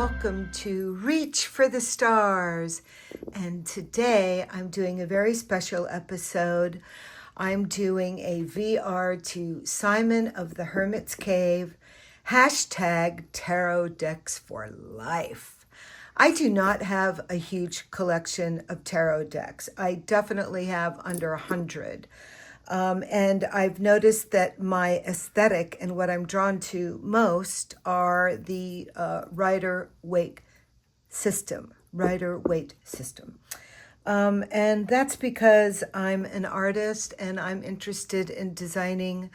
welcome to Reach for the Stars. And today I'm doing a very special episode. I'm doing a VR to Simon of the Hermit's Cave, hashtag Tarot Decks for Life. I do not have a huge collection of tarot decks. I definitely have under 100. And I've noticed that my aesthetic and what I'm drawn to most are the Rider-Waite system. And that's because I'm an artist and I'm interested in designing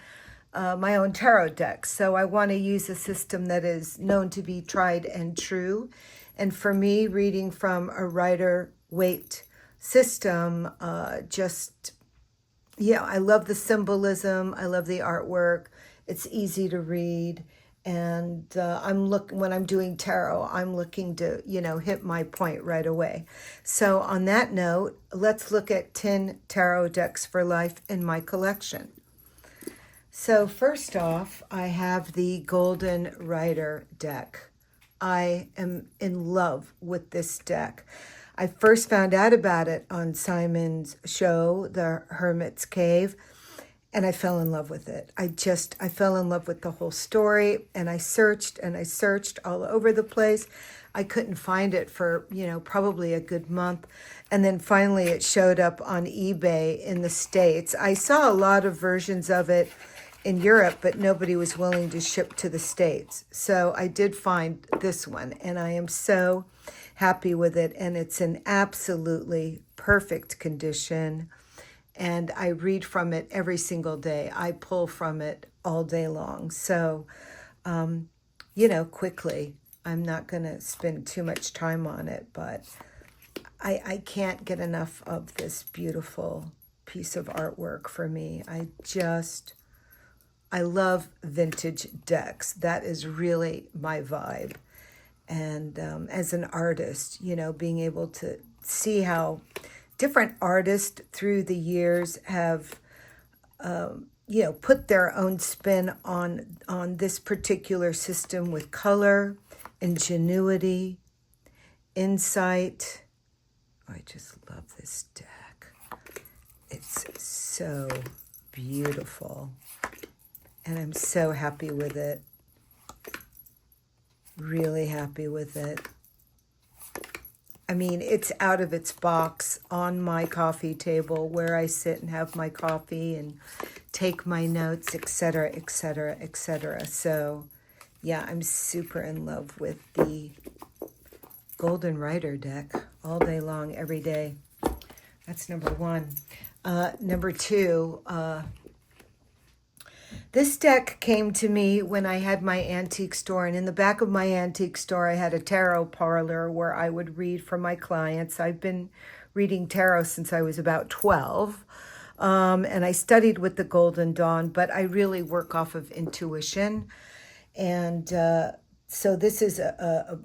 my own tarot decks. So I want to use a system that is known to be tried and true. And for me, reading from a Rider-Waite system I love the symbolism. I love the artwork. It's easy to read. And when I'm doing tarot, I'm looking to, hit my point right away. So on that note, let's look at 10 tarot decks for life in my collection. So first off, I have the Golden Rider deck. I am in love with this deck. I first found out about it on Simon's show, The Hermit's Cave, and I fell in love with it. I fell in love with the whole story, and I searched all over the place. I couldn't find it for, probably a good month. And then finally it showed up on eBay in the States. I saw a lot of versions of it in Europe, but nobody was willing to ship to the States. So I did find this one, and I am so happy with it, and it's in absolutely perfect condition. And I read from it every single day. I pull from it all day long. So, quickly, I'm not going to spend too much time on it, but I can't get enough of this beautiful piece of artwork for me. I love vintage decks. That is really my vibe. And as an artist, being able to see how different artists through the years have, put their own spin on this particular system with color, ingenuity, insight. I just love this deck. It's so beautiful. And I'm so happy with it. Really happy with it. I mean, it's out of its box on my coffee table where I sit and have my coffee and take my notes, etc., etc., etc. So, yeah, I'm super in love with the Golden Rider deck all day long, every day. That's number one. Number two, this deck came to me when I had my antique store, and in the back of my antique store, I had a tarot parlor where I would read for my clients. I've been reading tarot since I was about 12, and I studied with the Golden Dawn, but I really work off of intuition, and so this is a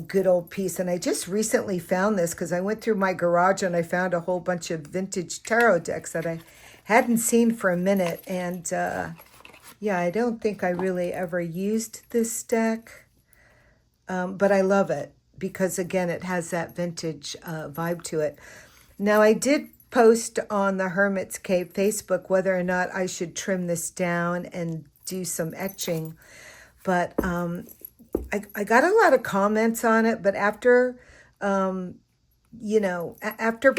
good old piece. And I just recently found this because I went through my garage and I found a whole bunch of vintage tarot decks that I hadn't seen for a minute, and I don't think I really ever used this deck, but I love it because, again, it has that vintage vibe to it. Now, I did post on the Hermit's Cave Facebook whether or not I should trim this down and do some etching, but I got a lot of comments on it, but after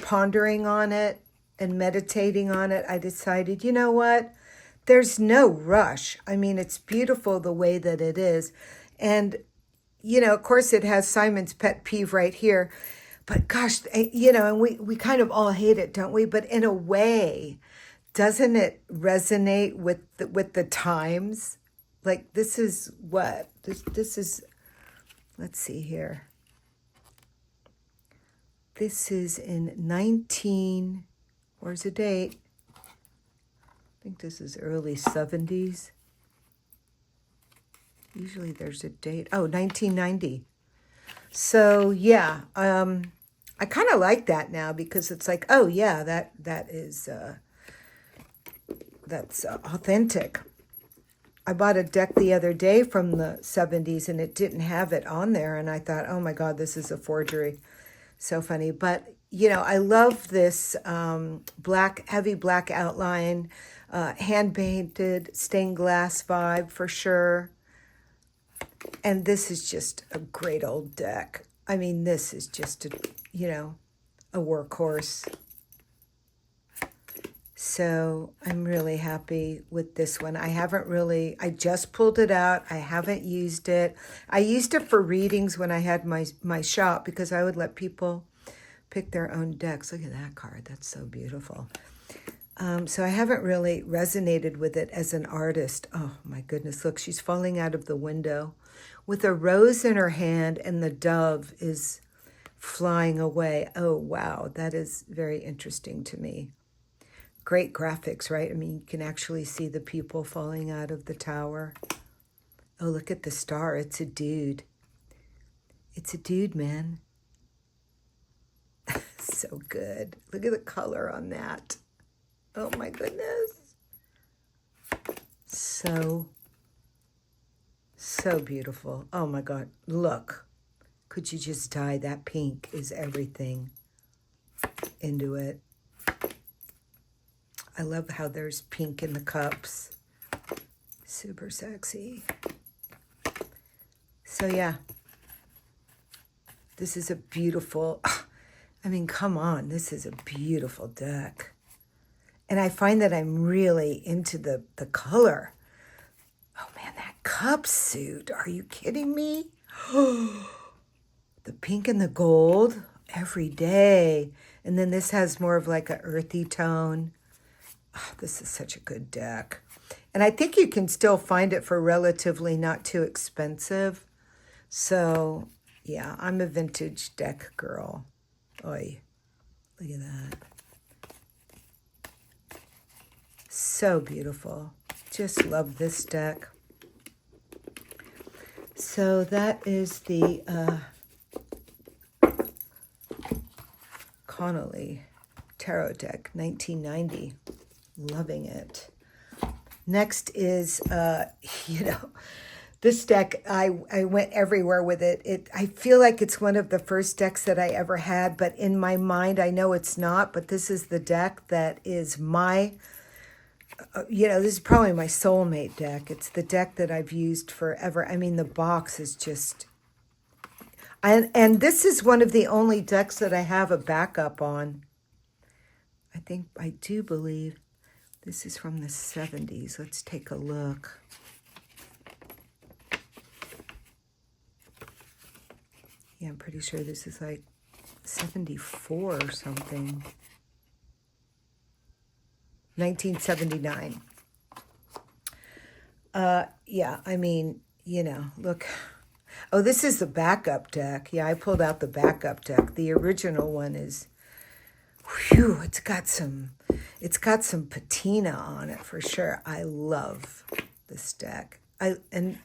pondering on it and meditating on it, I decided, you know what? There's no rush. I mean, it's beautiful the way that it is. And, of course, it has Simon's pet peeve right here. But gosh, and we kind of all hate it, don't we? But in a way, doesn't it resonate with the times? Like, this is what? This is, let's see here. This is in where's the date? I think this is early 70s. Usually there's a date. 1990. So yeah, I kind of like that now because it's like, oh yeah, that's authentic. I bought a deck the other day from the 70s and it didn't have it on there. And I thought, oh my God, this is a forgery. So funny. But, you know, I love this heavy black outline, hand-painted stained glass vibe for sure. And this is just a great old deck. I mean, this is just, a workhorse. So I'm really happy with this one. I just pulled it out. I haven't used it. I used it for readings when I had my shop because I would let people pick their own decks. Look at that card. That's so beautiful. So I haven't really resonated with it as an artist. Oh my goodness. Look, she's falling out of the window with a rose in her hand and the dove is flying away. Oh, wow. That is very interesting to me. Great graphics, right? I mean, you can actually see the people falling out of the tower. Oh, look at the star. It's a dude. It's a dude, man. So good. Look at the color on that. Oh, my goodness. So beautiful. Oh, my God. Look. Could you just die? That pink is everything into it. I love how there's pink in the cups. Super sexy. So yeah, this is a beautiful, I mean, come on, this is a beautiful deck. And I find that I'm really into the color. Oh man, that cup suit, are you kidding me? The pink and the gold every day. And then this has more of like an earthy tone. Oh, this is such a good deck. And I think you can still find it for relatively not too expensive. So, yeah, I'm a vintage deck girl. Oy, look at that. So beautiful. Just love this deck. So that is the Connolly Tarot deck, 1990. Loving it. Next is, this deck, I went everywhere with it. I feel like it's one of the first decks that I ever had, but in my mind, I know it's not, but this is the deck that is my, this is probably my soulmate deck. It's the deck that I've used forever. I mean, the box is just, and this is one of the only decks that I have a backup on. I do believe this is from the 70s. Let's take a look. Yeah, I'm pretty sure this is like 74 or something. 1979. Yeah, I mean, look. Oh, this is the backup deck. Yeah, I pulled out the backup deck. The original one is, whew, it's got some patina on it for sure. I love this deck. I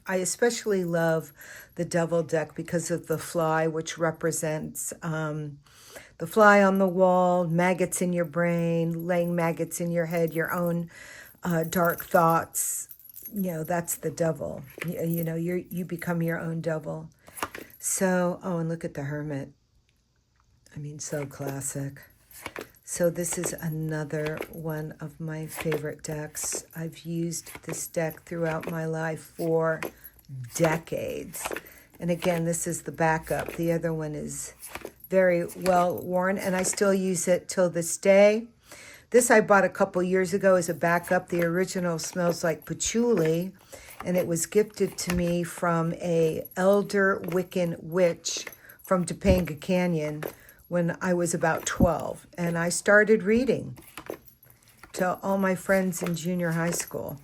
especially love the Devil deck because of the fly, which represents the fly on the wall, maggots in your brain, laying maggots in your head, your own dark thoughts. That's the devil. You become your own devil. So, and look at the Hermit. I mean, so classic. So this is another one of my favorite decks. I've used this deck throughout my life for decades. And again, this is the backup. The other one is very well worn, and I still use it till this day. This I bought a couple years ago as a backup. The original smells like patchouli, and it was gifted to me from a elder Wiccan witch from Topanga Canyon when I was about 12. And I started reading to all my friends in junior high school.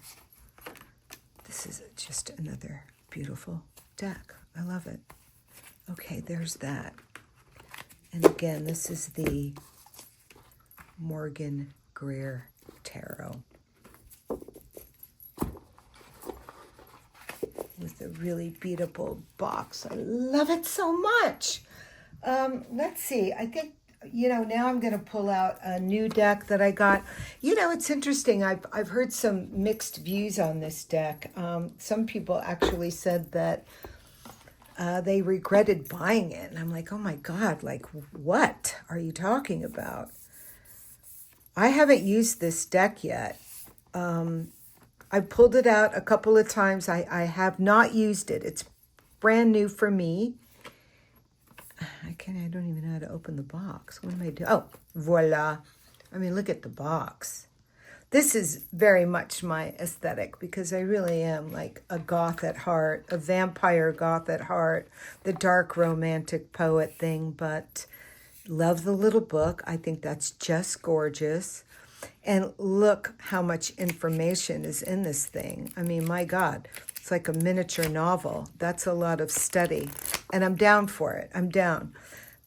This is just another beautiful deck. I love it. Okay, there's that. And again, this is the Morgan-Greer Tarot with a really beatable box. I love it so much. Let's see. I think now I'm going to pull out a new deck that I got. It's interesting. I've heard some mixed views on this deck. Some people actually said that they regretted buying it. And I'm like, oh my God, like what are you talking about? I haven't used this deck yet. I pulled it out a couple of times. I have not used it. It's brand new for me. I don't even know how to open the box. What am I doing? Oh, voila. I mean, look at the box. This is very much my aesthetic because I really am like a goth at heart, a vampire goth at heart, the dark romantic poet thing, but love the little book. I think that's just gorgeous. And look how much information is in this thing. I mean, my God, it's like a miniature novel. That's a lot of study. And I'm down for it. I'm down.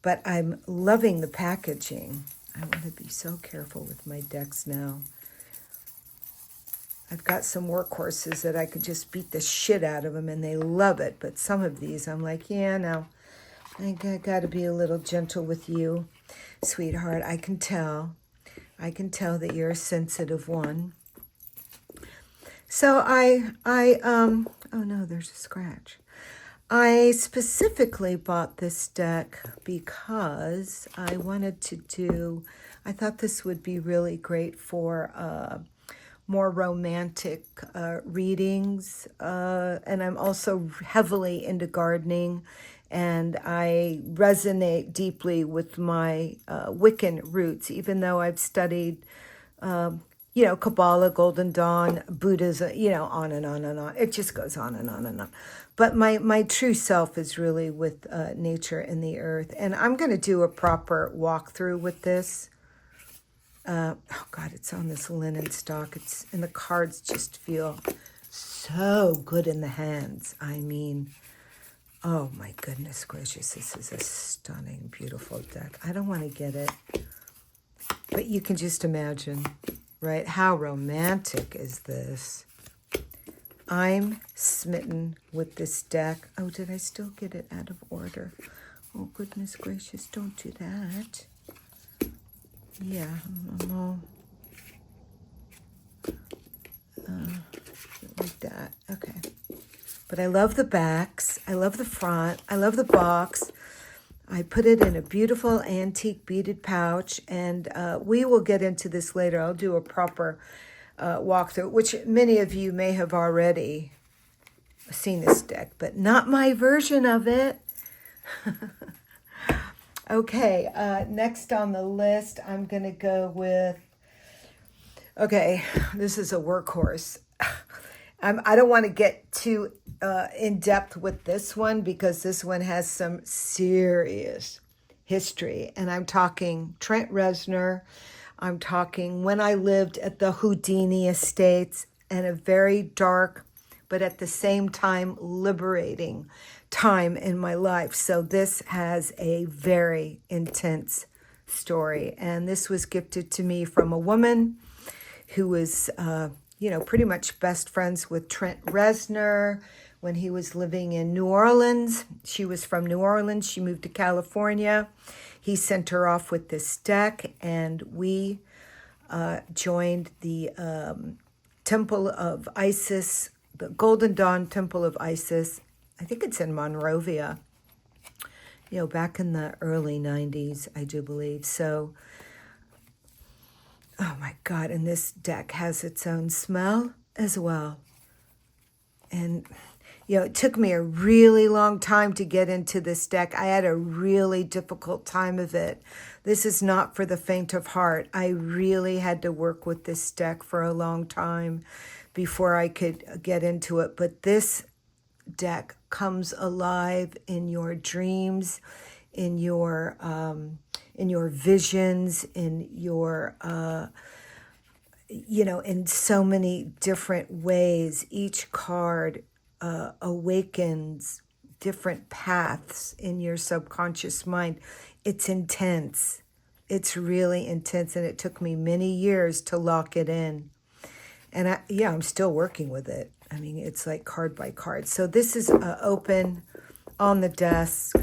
But I'm loving the packaging. I want to be so careful with my decks now. I've got some workhorses that I could just beat the shit out of them and they love it. But some of these, I'm like, yeah, no. I got to be a little gentle with you, sweetheart. I can tell that you're a sensitive one. So oh no, there's a scratch. I specifically bought this deck because I thought this would be really great for more romantic readings. And I'm also heavily into gardening. And I resonate deeply with my Wiccan roots, even though I've studied, Kabbalah, Golden Dawn, Buddhism, on and on and on. It just goes on and on and on. But my true self is really with nature and the earth. And I'm going to do a proper walkthrough with this. Oh, God, it's on this linen stock. And the cards just feel so good in the hands. I mean... oh my goodness gracious, this is a stunning, beautiful deck. I don't want to get it, but you can just imagine, right? How romantic is this? I'm smitten with this deck. Oh, did I still get it out of order? Oh, goodness gracious, don't do that. Yeah, no. Like that, okay. But I love the backs. I love the front. I love the box. I put it in a beautiful antique beaded pouch. And we will get into this later. I'll do a proper walkthrough, which many of you may have already seen this deck, but not my version of it. Okay, next on the list, I'm going to go with... okay, this is a workhorse. I don't want to get too in depth with this one because this one has some serious history. And I'm talking Trent Reznor. I'm talking when I lived at the Houdini Estates, and a very dark, but at the same time liberating time in my life. So this has a very intense story. And this was gifted to me from a woman who was... pretty much best friends with Trent Reznor when he was living in New Orleans. She was from New Orleans. She moved to California. He sent her off with this deck, and we joined the Temple of Isis, the Golden Dawn Temple of Isis. I think it's in Monrovia, back in the early 90s, I do believe. So... oh my God, and this deck has its own smell as well. And, it took me a really long time to get into this deck. I had a really difficult time of it. This is not for the faint of heart. I really had to work with this deck for a long time before I could get into it. But this deck comes alive in your dreams, in your visions, in your, in so many different ways. Each card awakens different paths in your subconscious mind. It's intense. It's really intense, and it took me many years to lock it in. And I'm still working with it. I mean, it's like card by card. So this is open on the desk,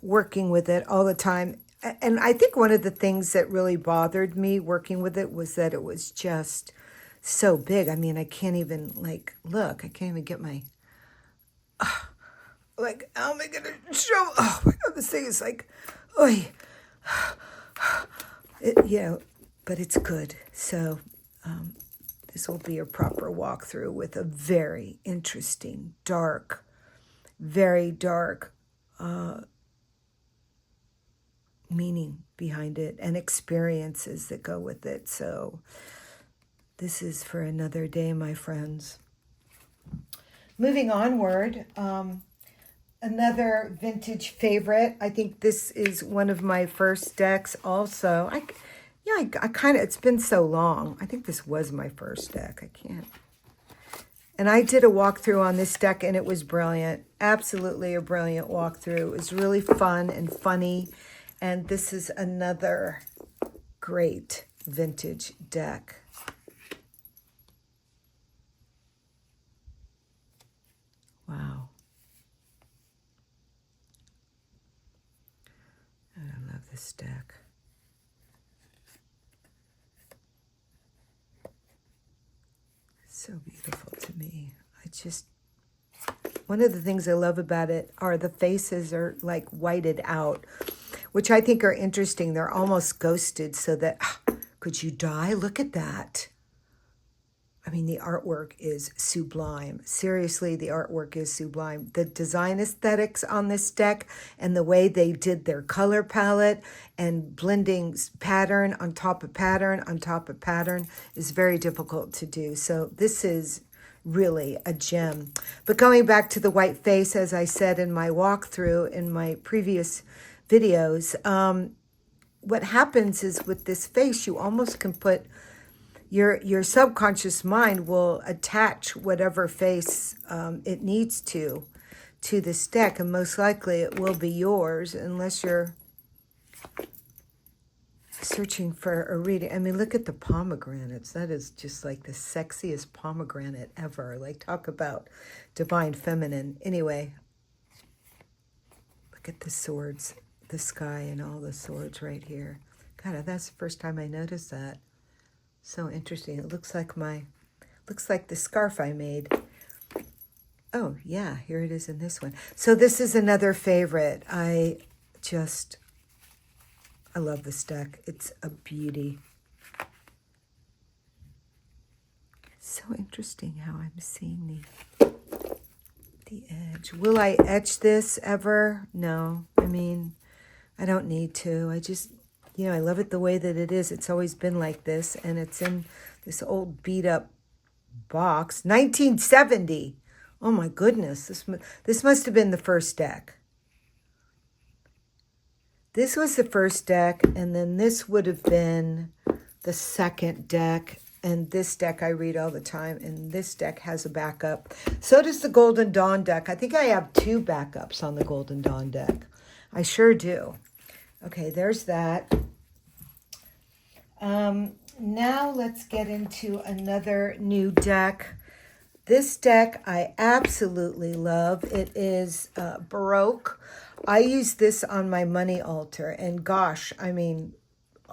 working with it all the time. and I think one of the things that really bothered me working with it was that it was just so big. I mean, I can't even like look. I can't even get my like. How am I gonna show? Oh my God, this thing is like, oh, but it's good. So this will be a proper walkthrough with a very interesting, very dark meaning behind it and experiences that go with it. So this is for another day, my friends. Moving onward, another vintage favorite. I think this is one of my first decks also. I kind of, it's been so long. I think this was my first deck. I can't. And I did a walkthrough on this deck, and it was brilliant. Absolutely a brilliant walkthrough. It was really fun and funny. And this is another great vintage deck. Wow. I love this deck. So beautiful to me. One of the things I love about it are the faces are like whited out, which I think are interesting. They're almost ghosted so that, could you die? Look at that. I mean, the artwork is sublime. Seriously, the artwork is sublime. The design aesthetics on this deck and the way they did their color palette and blending pattern on top of pattern on top of pattern is very difficult to do. So this is really a gem. But going back to the white face, as I said in my walkthrough in my previous videos, what happens is with this face, you almost can put your subconscious mind will attach whatever face it needs to this deck, and most likely it will be yours unless you're searching for a reading. I mean, look at the pomegranates. That is just like the sexiest pomegranate ever. Like, talk about divine feminine. Anyway, look at the swords, the sky and all the swords right here. God, that's the first time I noticed that. So interesting. It looks like the scarf I made. Oh, yeah, here it is in this one. So this is another favorite. I love this deck. It's a beauty. So interesting how I'm seeing the edge. Will I etch this ever? No. I mean, I don't need to. I just, I love it the way that it is. It's always been like this, and it's in this old beat-up box. 1970. Oh, my goodness. This must have been the first deck. This was the first deck, and then this would have been the second deck. And this deck I read all the time, and this deck has a backup. So does the Golden Dawn deck. I think I have 2 backups on the Golden Dawn deck. I sure do. Okay, there's that. Now let's get into another new deck. This deck I absolutely love. It is Baroque. I use this on my money altar, and gosh, I mean,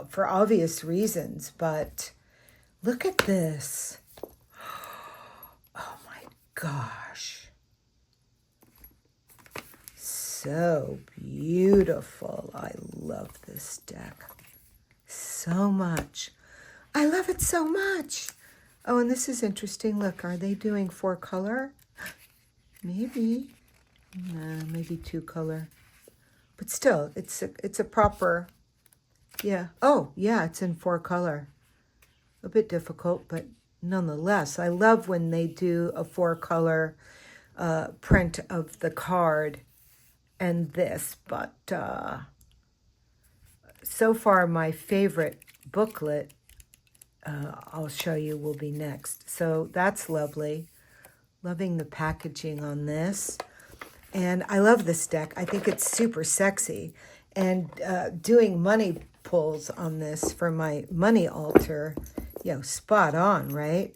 for obvious reasons, but look at this. Oh my gosh. So beautiful. I love this deck so much. I love it so much. Oh, and this is interesting. Look, are they doing 4 color? Maybe. Maybe 2 color. But still, it's a proper, yeah. Oh, yeah, it's in 4 color. A bit difficult, but nonetheless, I love when they do a 4 color print of the card and this. But so far, my favorite booklet, I'll show you, will be next. So that's lovely. Loving the packaging on this. And I love this deck. I think it's super sexy. And doing money pulls on this for my money altar, spot on, right?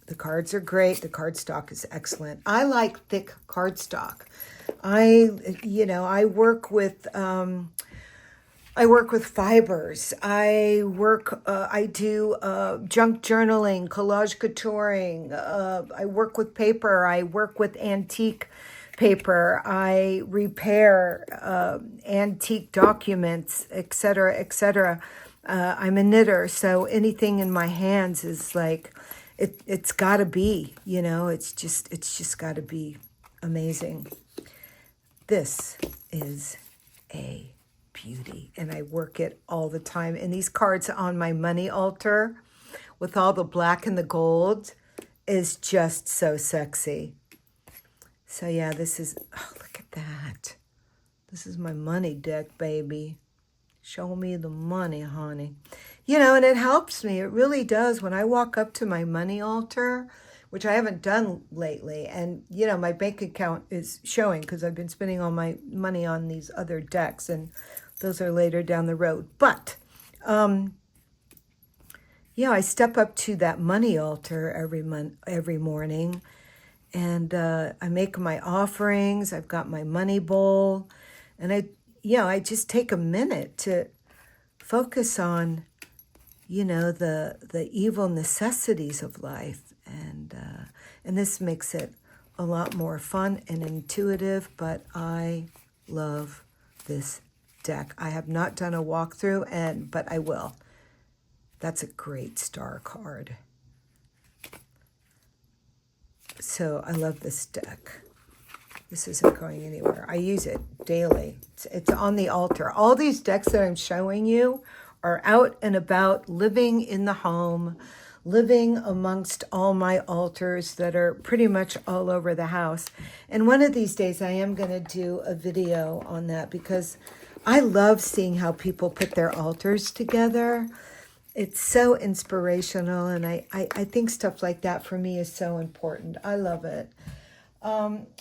The cards are great. The cardstock is excellent. I like thick cardstock. I work with fibers. I do junk journaling, collage coutouring. I work with paper. I work with antique paper. I repair antique documents, etc., etc. I'm a knitter, so anything in my hands is like, it's got to be, it's just got to be amazing. This is a beauty, and I work it all the time. And these cards on my money altar with all the black and the gold is just so sexy. So yeah, look at that. This is my money deck, baby. Show me the money, honey. And it helps me. It really does. When I walk up to my money altar, which I haven't done lately, and, my bank account is showing because I've been spending all my money on these other decks, and those are later down the road. But, I step up to that money altar every morning, and I make my offerings. I've got my money bowl, and I just take a minute to focus on, the evil necessities of life, and this makes it a lot more fun and intuitive. But I love this deck. I have not done a walkthrough, but I will. That's a great star card. So I love this deck. This isn't going anywhere. I use it daily. It's on the altar. All these decks that I'm showing you are out and about, living in the home, living amongst all my altars that are pretty much all over the house. And one of these days I am going to do a video on that, because I love seeing how people put their altars together. It's so inspirational, and I think stuff like that for me is so important. I love it.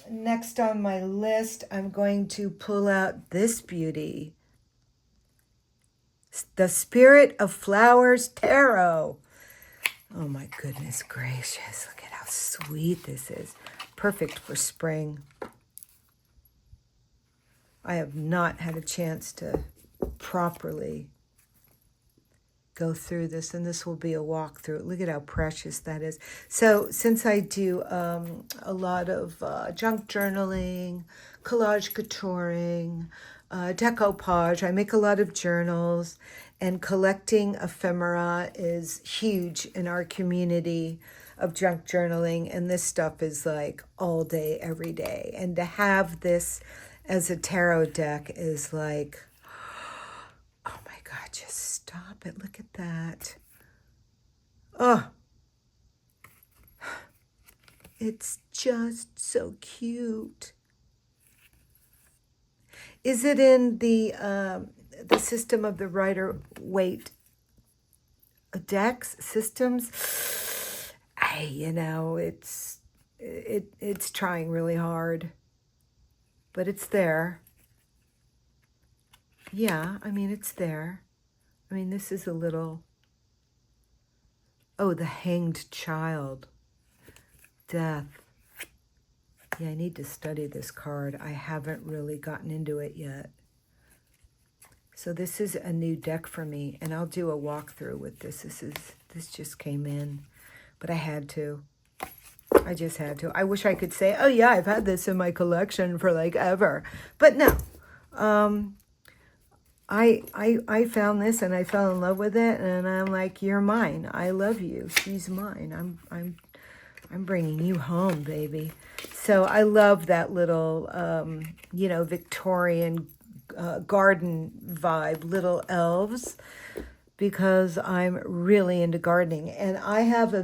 Next on my list, I'm going to pull out this beauty. The Spirit of Flowers Tarot. Oh my goodness gracious. Look at how sweet this is. Perfect for spring. I have not had a chance to properly go through this, and this will be a walkthrough. Look at how precious that is. So since I do a lot of junk journaling, collage coutouring, decoupage, I make a lot of journals, and collecting ephemera is huge in our community of junk journaling, and this stuff is like all day, every day. And to have this as a tarot deck is like, oh my God, just stop it. Look at that. Oh, it's just so cute. Is it in the system of the Rider-Waite decks systems? It's trying really hard, but it's there. Yeah, it's there. This is a little... Oh, the Hanged Child. Death. Yeah, I need to study this card. I haven't really gotten into it yet. So this is a new deck for me, and I'll do a walkthrough with this. This just came in, but I had to. I just had to. I wish I could say, oh yeah, I've had this in my collection for like ever. But no. I found this and I fell in love with it, and I'm like, you're mine. I love you. She's mine. I'm bringing you home, baby. So I love that little, Victorian garden vibe, little elves, because I'm really into gardening. And I have a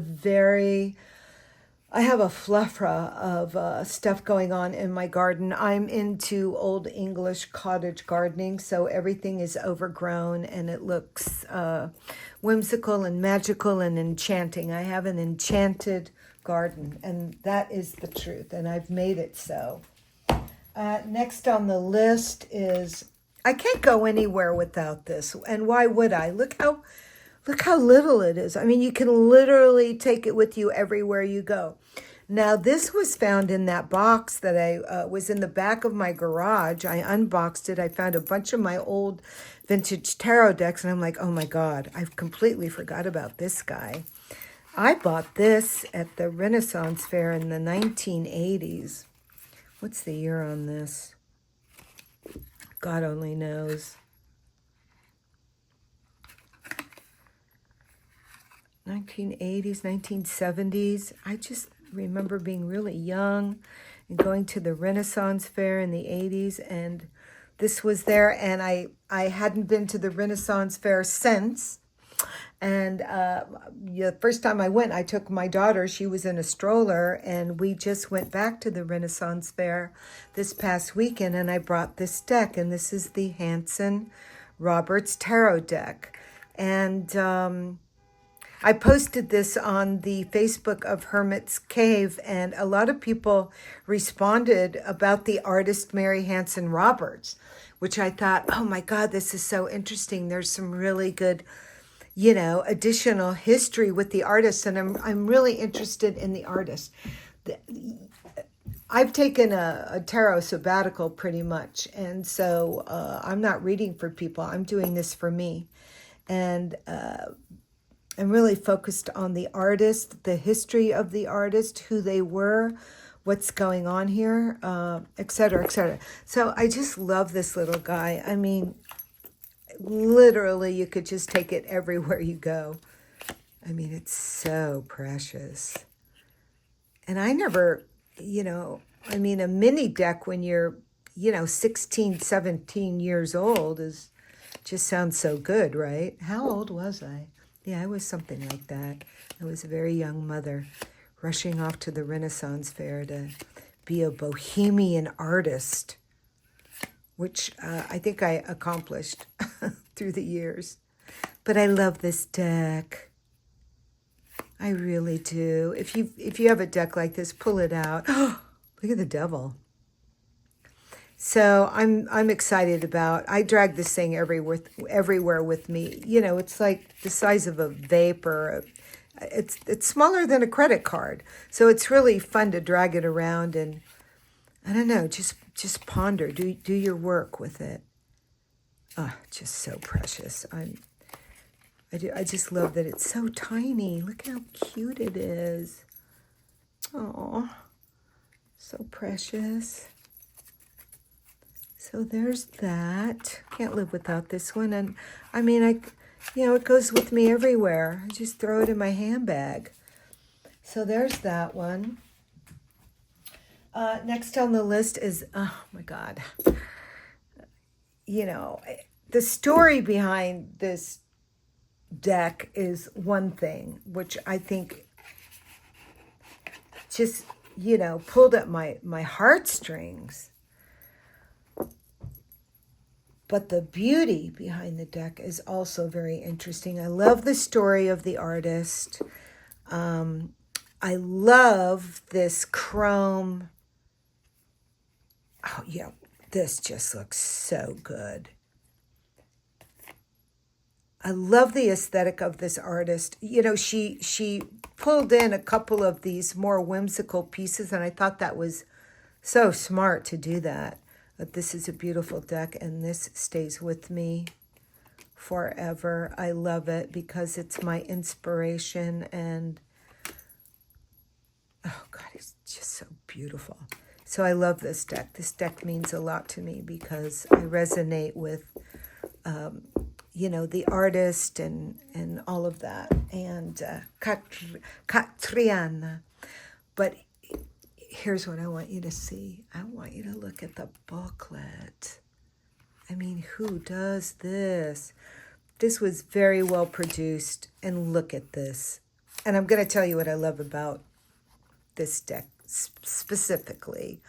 plethora of stuff going on in my garden. I'm into old English cottage gardening, so everything is overgrown and it looks whimsical and magical and enchanting. I have an enchanted garden, and that is the truth, and I've made it so. Next on the list is, I can't go anywhere without this, and why would I? Look how little it is. You can literally take it with you everywhere you go. Now, this was found in that box that I was in the back of my garage. I unboxed it. I found a bunch of my old vintage tarot decks, and I'm like, oh my God, I've completely forgot about this guy. I bought this at the Renaissance Fair in the 1980s. What's the year on this? God only knows. 1980s, 1970s. I just remember being really young and going to the Renaissance Fair in the 80s, and this was there, and I hadn't been to the Renaissance Fair since. And the first time I went, I took my daughter. She was in a stroller, and we just went back to the Renaissance Fair this past weekend, and I brought this deck, and this is the Hanson-Roberts tarot deck. And I posted this on the Facebook of Hermit's Cave, and a lot of people responded about the artist Mary Hanson-Roberts, which I thought, oh my God, this is so interesting. There's some really good, additional history with the artist, and I'm really interested in the artist. I've taken a tarot sabbatical pretty much, and so I'm not reading for people. I'm doing this for me, and I'm really focused on the artist, the history of the artist, who they were, what's going on here, et cetera, et cetera. So I just love this little guy. I mean, literally, you could just take it everywhere you go. I mean, it's so precious. And I never, a mini deck when you're, 16, 17 years old just sounds so good, right? How old was I? Yeah, I was something like that. I was a very young mother rushing off to the Renaissance Fair to be a bohemian artist, which I think I accomplished through the years. But I love this deck. I really do. If you have a deck like this, pull it out. Look at the devil. So I'm excited about. I drag this thing everywhere with me. It's like the size of a vape, or it's smaller than a credit card. So it's really fun to drag it around, and I don't know, just ponder, do your work with it. Just so precious. I just love that it's so tiny. Look how cute it is. Oh, so precious. So there's that. Can't live without this one. And it goes with me everywhere. I just throw it in my handbag. So there's that one. Next on the list is, oh my God. The story behind this deck is one thing, which I think just, pulled at my heartstrings. But the beauty behind the deck is also very interesting. I love the story of the artist. I love this chrome. Oh, yeah, this just looks so good. I love the aesthetic of this artist. She pulled in a couple of these more whimsical pieces, and I thought that was so smart to do that. But this is a beautiful deck, and this stays with me forever. I love it because it's my inspiration, and oh God, it's just so beautiful. So I love this deck. This deck means a lot to me because I resonate with, the artist and all of that, and Catriana. But here's what I want you to see. I want you to look at the booklet. I mean, who does this? This was very well produced, and look at this. And I'm going to tell you what I love about this deck specifically.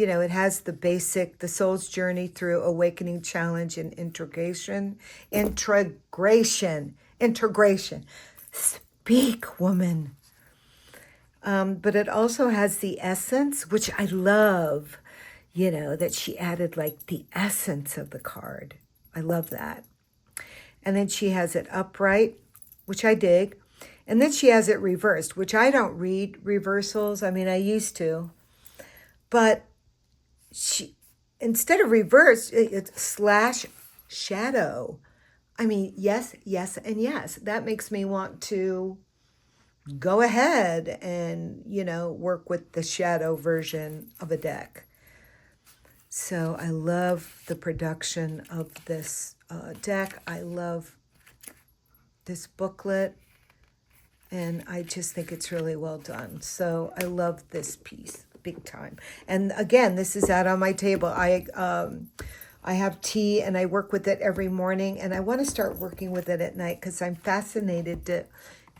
It has the basic, the soul's journey through awakening, challenge, and integration. Speak, woman. But it also has the essence, which I love, that she added like the essence of the card. I love that. And then she has it upright, which I dig. And then she has it reversed, which I don't read reversals. I mean, I used to. But she, instead of reverse, it's slash shadow. I mean, yes, yes, and yes. That makes me want to go ahead and, work with the shadow version of a deck. So I love the production of this deck. I love this booklet, and I just think it's really well done. So I love this piece big time. And again, this is out on my table. I have tea and I work with it every morning, and I want to start working with it at night because I'm fascinated to,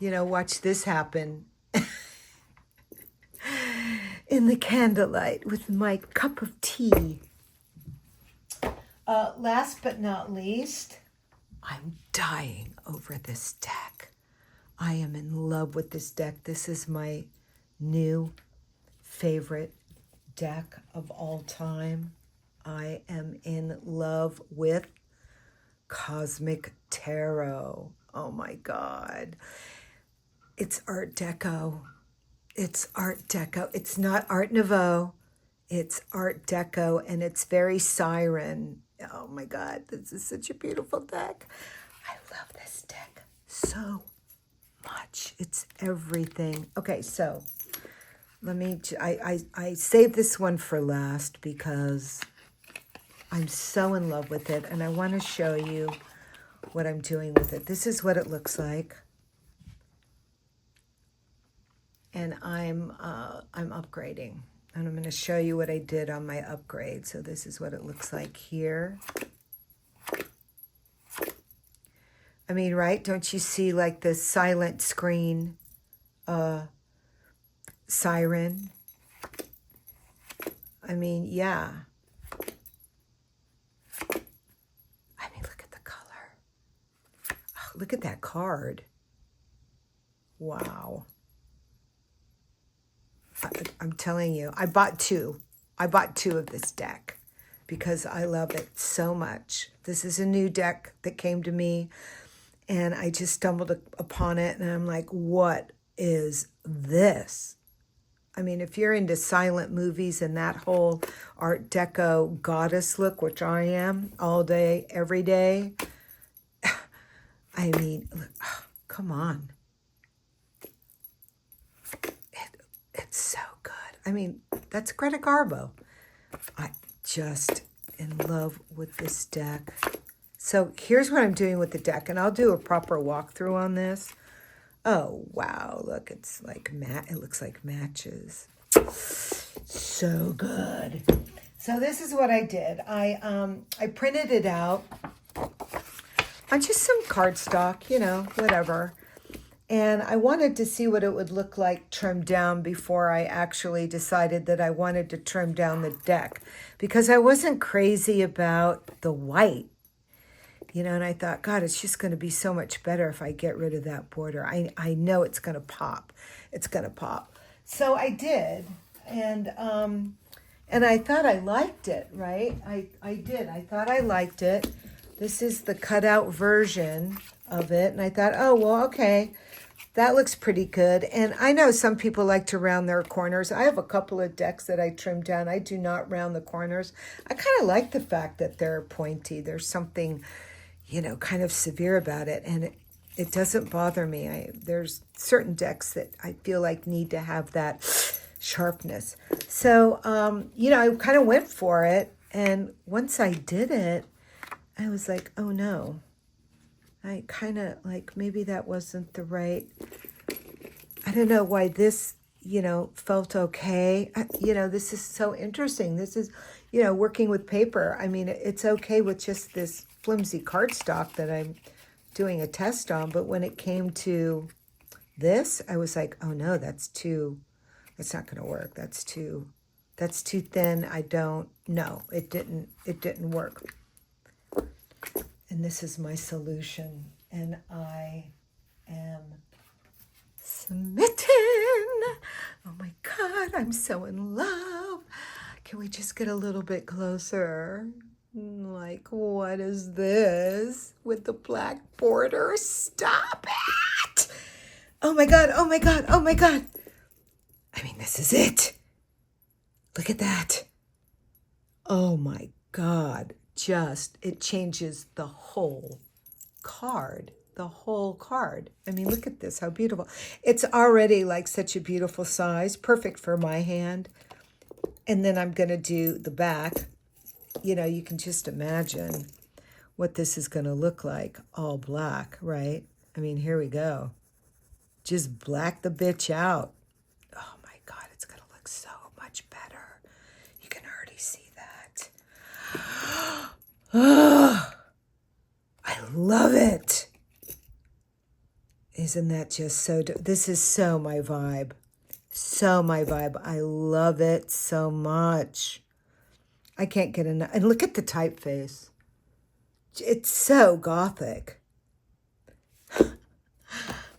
watch this happen in the candlelight with my cup of tea. Last but not least, I'm dying over this deck. I am in love with this deck. This is my new favorite deck of all time. I am in love with Cosmic Tarot. Oh my God. It's Art Deco. It's Art Deco. It's not Art Nouveau. It's Art Deco, and it's very siren. Oh my God, this is such a beautiful deck. I love this deck so much. It's everything. Okay, so I saved this one for last because I'm so in love with it, and I want to show you what I'm doing with it. This is what it looks like. And I'm upgrading. And I'm going to show you what I did on my upgrade. So this is what it looks like here. I mean, right? Don't you see like the silent screen siren? I mean, yeah. I mean, look at the color. Oh, look at that card. Wow. I'm telling you, I bought two. I bought two of this deck because I love it so much. This is a new deck that came to me, and I just stumbled upon it, and I'm like, what is this? I mean, if you're into silent movies and that whole Art Deco goddess look, which I am all day, every day, I mean, look, oh, come on. It's so good. I mean, that's Greta Garbo. I just in love with this deck. So here's what I'm doing with the deck, and I'll do a proper walkthrough on this. Oh, wow. Look, it's like it looks like matches. So good. So this is what I did. I printed it out on just some cardstock, whatever. And I wanted to see what it would look like trimmed down before I actually decided that I wanted to trim down the deck, because I wasn't crazy about the white, and I thought, God, it's just going to be so much better if I get rid of that border. I know it's going to pop. It's going to pop. So I did. And I thought I liked it, right? I did. I thought I liked it. This is the cutout version of it. And I thought, oh, well, okay. That looks pretty good. And I know some people like to round their corners. I have a couple of decks that I trimmed down. I do not round the corners. I kind of like the fact that they're pointy. There's something, kind of severe about it. And it doesn't bother me. There's certain decks that I feel like need to have that sharpness. So, I kind of went for it. And once I did it, I was like, oh no. I kind of like, maybe that wasn't the right, I don't know why this, felt okay. This is so interesting. This is, working with paper. I mean, it's okay with just this flimsy cardstock that I'm doing a test on. But when it came to this, I was like, oh no, that's not going to work. That's too thin. No, it didn't work. And this is my solution, and I am smitten. Oh my God, I'm so in love. Can we just get a little bit closer? Like, what is this with the black border? Stop it! Oh my God, oh my God, oh my God. I mean, this is it. Look at that. Oh my God. It changes the whole card. The whole card. I mean, look at this, how beautiful. It's already like such a beautiful size, perfect for my hand. And then I'm going to do the back. You know, you can just imagine what this is going to look like, all black, right? I mean, here we go. Just black the bitch out. Oh my God, it's going to look so much better. You can already see that. Oh, I love it. Isn't that just so, this is so my vibe. So my vibe. I love it so much. I can't get enough. And look at the typeface. It's so gothic.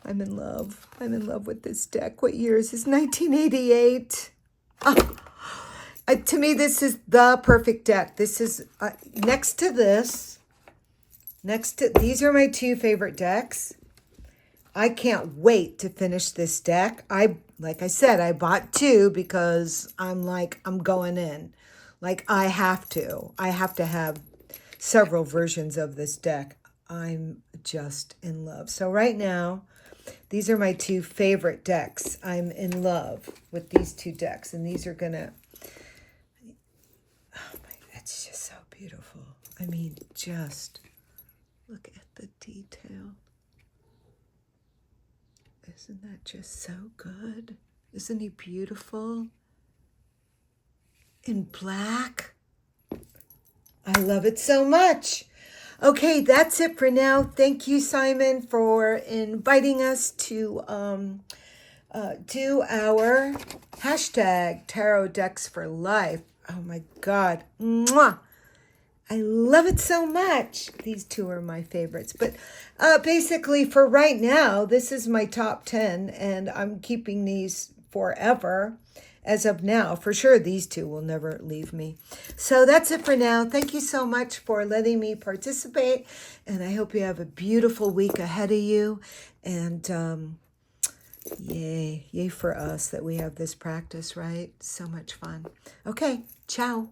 I'm in love. I'm in love with this deck. What year is this? 1988. Oh, to me, this is the perfect deck. This is next to this. These are my two favorite decks. I can't wait to finish this deck. Like I said, I bought two because I'm going in. Like I have to have several versions of this deck. I'm just in love. So right now, these are my two favorite decks. I'm in love with these two decks, and these are gonna, oh my, that's just so beautiful. I mean, just look at the detail. Isn't that just so good? Isn't he beautiful? In black. I love it so much. Okay, that's it for now. Thank you, Simon, for inviting us to do our hashtag Tarot Decks for Life. Oh my God. Mwah. I love it so much. These two are my favorites. But basically, for right now, this is my top 10, and I'm keeping these forever. As of now, for sure, these two will never leave me. So that's it for now. Thank you so much for letting me participate, and I hope you have a beautiful week ahead of you. And yay for us that we have this practice, right? So much fun. Okay, ciao.